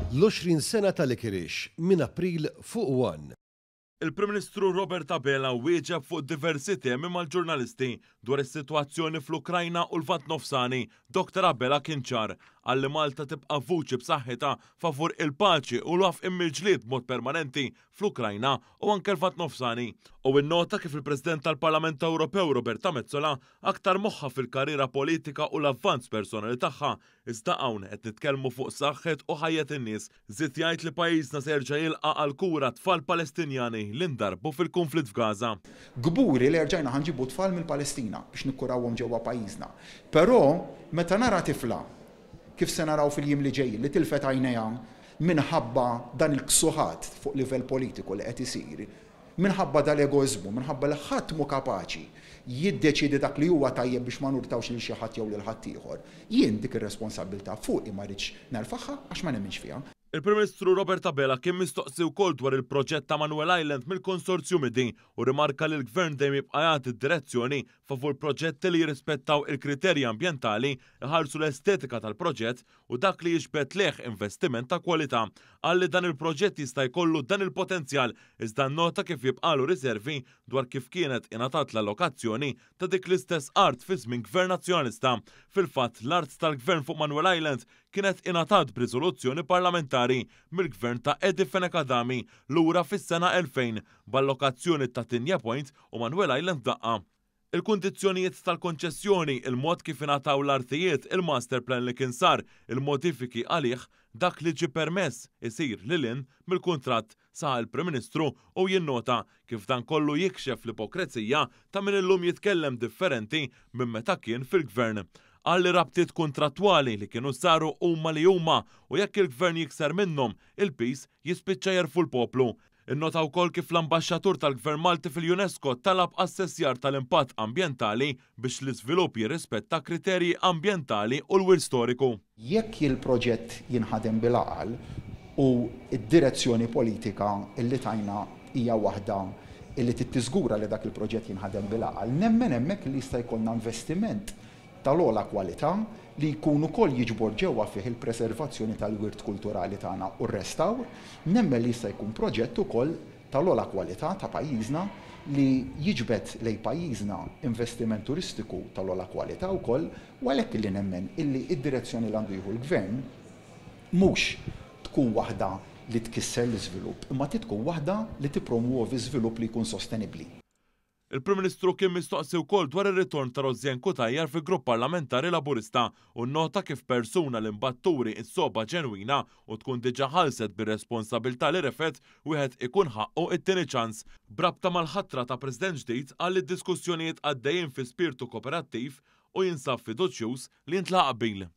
L-20 sena tal-Ikirix minn April fuq 1. Il-Prim Ministru Robert Abela wieġeb fuq diversi temi mal-ġurnalisti dwar is-sitwazzjoni fl-Ukrajna u l-Vant Nofsani. Dr. Abela kien ċar għalli Malta tibqa' vuċi b'saħħitha favur il-paċi u l-waqf immill-ġlied b'mod permanenti fl-Ukrajna u anke l-Vant Nofsani. U nnota kif il-President tal-Parlament Ewropew Roberta Metsola aktar moħħa fil-karriera politika u l-avvanz personali tagħha, iżda hawn qed nitkellmu fuq saħħet u ħajjet in-nies. Żied jgħid li pajjiżna se jerġa' jilqa' għal kura tfal Palestinjani li ndarbu fil-konflitt f'Gaza. Gburi li rġajna ħanġibu tfal mill-Palestina biex nikkurawhom ġewwa pajjiżna. Però meta nara tifla kif se naraw fil-jiem li ġej li tilfet għajnejha minħabba dan il-ksuħat fuq livell politiku li qed isir, minħabba dal-egoizmu, minħabba li ħadd mu kapaċi jiddeċidi dak li huwa tajjeb biex ma nurtawx lil xi ħadd jew lil ħadd ieħor. Jien dik ir-responsabilità fuqi ma rridx nerfaħħa għax ma nemminx fiha. Il-Prim Ministru Robert Abela kien mistoqsi wkoll dwar il-proġett ta' Manuel Island mill-Konsorzjum din u rimarka li l-Gvern dejjem jibqa' jagħti d-direzzjoni favur proġetti li jirrispettaw il-kriterji ambjentali, iħarsu l-estetika tal-proġett u dak li jiġbed leħ investiment ta' kwalità. Għalli dan il-proġett jista' jkollu dan il-potenzjal iżda nnota kif jibqalu riservi dwar kif kienet ingħatat l-allokazzjoni ta' dik l-istess art fi żmien Gvern Nazzjonalista. Fil-fatt l-art tal-Gvern fuq Manuel Island kienet ingħatat b'riżoluzzjoni parlamentari mill-Gvern ta' Edi Fenekadami lura fis-sena 2000 b'allokazzjoni ta' Tinja Point u Manuel Island daqqa. Il-kundizzjonijiet tal-konċessjoni, il-mod kif ingħataw l-artijiet, il-master plan li kien sar, il-modifiki għalih, dak li ġie permess isir lilin mill-kuntratt sa' il-Prim Ministru u jinnota kif dan kollu jikxef l-ipokrezija ta' min illum jitkellem differenti minn meta kien fil-Gvern. Għalli rabtiet kontrattwali li kienu saru huma li huma u jekk il-Gvern jikser minnhom, il-pis jispiċċa jerfu l-poplu. Innota wkoll kif l-ambaxxatur tal-Gvern Malti fil-UNESCO talab assessjar tal-impatt ambjentali biex l-iżvilupp jirrispetta kriterji ambjentali u l-wir storiku. Jekk il-proġett jinħadem bil-aqal u id-direzzjoni politika illi tajna hija waħda illi tittiżgura li dak il-proġett jinħadem bil-aqal, nemmen hemmhekk li jista' jkollna investiment tal-ogħla kwalità li jkun ukoll jiġbor ġewwa fih il-preservazzjoni tal-wirt kulturali tagħna u r-restawr, nemmen li jista' jkun proġett ukoll tal-ogħla kwalità ta' pajjiżna li jiġbed lejn pajjiżna investiment turistiku tal-ogħla kwalità wkoll u għalhekk li nemmen illi id-direzzjoni li għandu jieħu l-Gvern mhux tkun waħda li tkisser l-iżvilupp, imma tkun waħda li tippromuovi żvilupp li jkun sostenibbli. Il-Prim Ministru kien mistoqsi wkoll dwar ir-ritorn ta' Rozzien Kutajjar fil-Grupp Parlamentari Laburista u nnota kif persuna li mbatturi s-soba ġenwina u tkun diġà ħalset bir-responsabilità li refet wieħed ikun ħaqqu it-tieni ċans. Brabta mal-ħatra ta' President ġdid għalli d-diskussjonijiet għaddejjin fi spirtu kooperattiv u jinsab fiduċjuż li ntlaqa qbil.